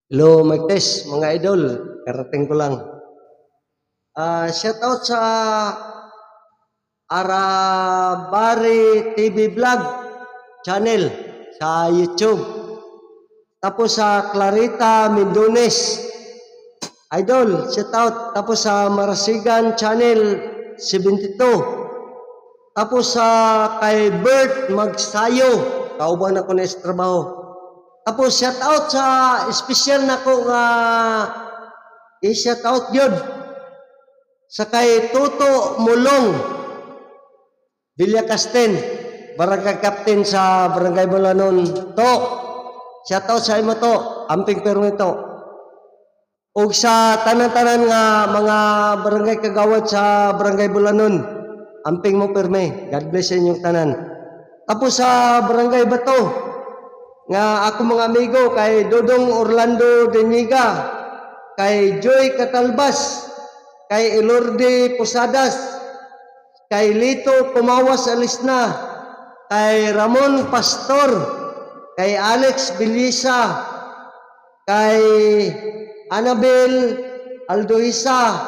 Hello, Mike Tess, mga idol. Karating ko lang. Shout out sa Arabari TV Vlog channel sa YouTube. Tapos sa Clarita Mendones. Idol, shout out. Tapos sa Marasigan channel 72. Tapos sa kay Bert Magsayo. Kauban ako na sa trabaho. Tapos shout out sa special na ko nga i-shout out yun sa kay Tuto Mulong Villacasten, barangay captain sa Barangay Bulanon to. Shout out sa imo to, amping permito. Ug sa tanan-tanan nga mga barangay kagawad sa Barangay Bulanon, amping mo perme. God bless sa inyong tanan. Tapos sa Barangay Bato, nga ako mga amigo kay Dodong Orlando Deniga, kay Joy Catalbas, kay Elorde Posadas, kay Lito Pumawas Alisna, kay Ramon Pastor, kay Alex Bilisa, kay Annabel Aldoisa,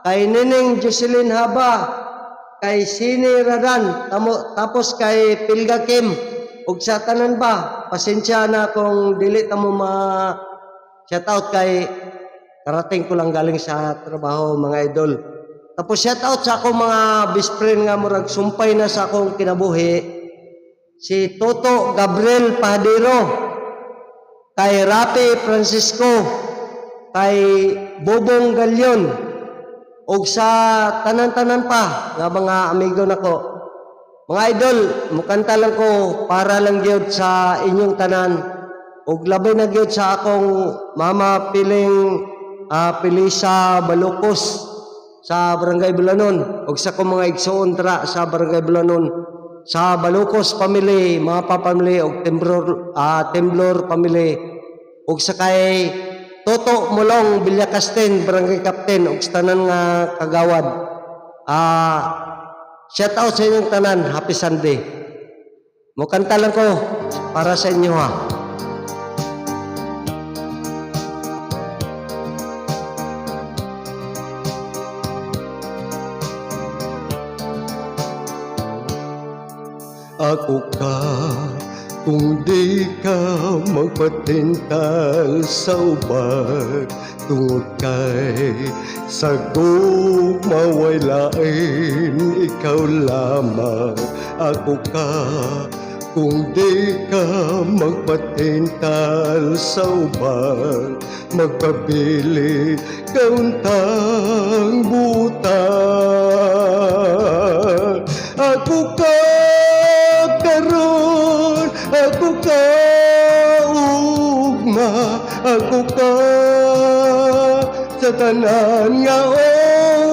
kay Neneng Jocelyn Haba, kay Sini Radan, tapos kay Pilga Kim. Ug sa tanan ba, pasensya na kung dili ta mo ma-shoutout kay karating ko lang galing sa trabaho, mga idol. Tapos shoutout sa akong mga best friend nga murag sumpay na sa akong kinabuhi, si Toto Gabriel Pahadero, kay Rapi Francisco, kay Bobong Galyon, ug sa tanan-tanan pa nga mga amigo nako. Mga idol, mukanta lang ko para lang gyud sa inyong tanan ug labi na gyud sa akong mama piling Pilisa Balukos sa Barangay Bulanon ug sa akong mga igsoon tra sa Barangay Bulanon, sa Balukos family, mga papamily ug Temblor family ug sa kay Toto Mulong Villacasten, barangay captain ug sa tanan nga kagawad. Shout out sa inyong tanan, happy Sunday. Mukanta lang ko para sa inyo ha. Ako ka, kung di ka magpatintal sa ubat, tungod kay sagog maway lain, ikaw lamang. Ako ka, kung di ka magpatintal sa ubat, magpabili kauntang butan. Ako ka karon, ako ka ugma, ako ka sa tanan nga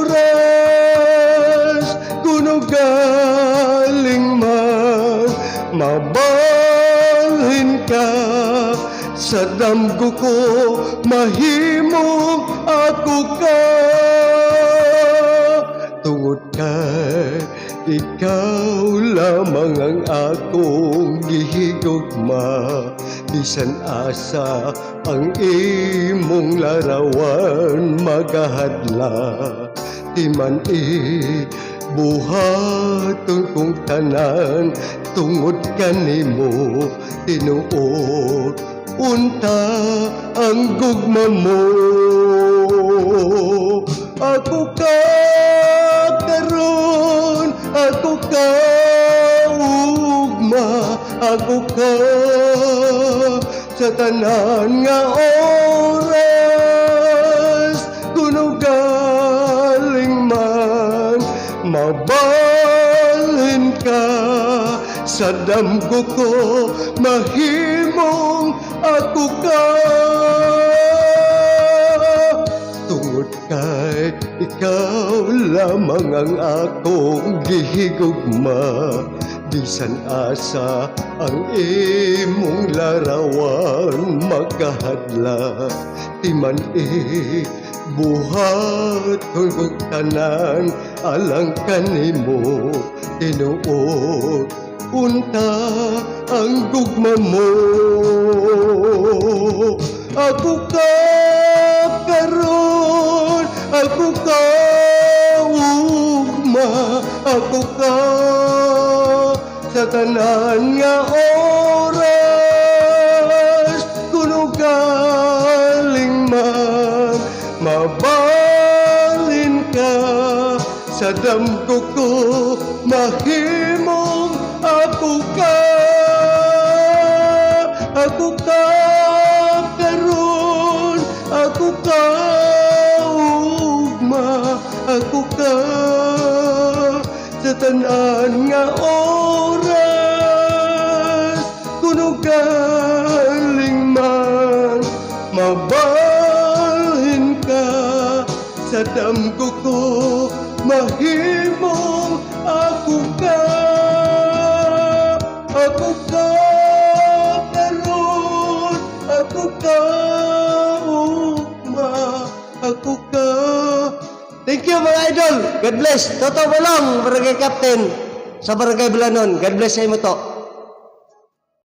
oras, kuno galing man mabalhin ka sa damgo ko, mahimong ako ka. Tungod kay ikaw lamang ang akong gihigugma, bisan asa ang imong larawan magahadla. Di man buhaton kong tanan, tungod kanimo tinuod unta ang gugma mo. Ako ka karon, ako ka ugma, ako ka sa tanan nga oras, kuno galing man mabalhin ka sa damgo ko, mahimong ako ka. Tungod kay ikaw lamang ang akong gihigugma, bisan asa ang imong larawan magkahadla. Di man buhat kong tanan alang kanimo, tinuod unta ang gugma mo. Ako ka karon, ako ka ugma, ako ka sa tanan nga oras, kuno galing man mabalin ka sa damgo ko, mahimong ako ka karon, ako ka ugma, ako ka sa tanan nga oras, kuno galing man mabalhin ka sa damgo ko, mahimong ako ka karon, ako ka ugma, ako ka. Thank you mga idol. God bless. Totoo mo lang, Barangay Captain sa Barangay Bulanon. God bless sa imo to.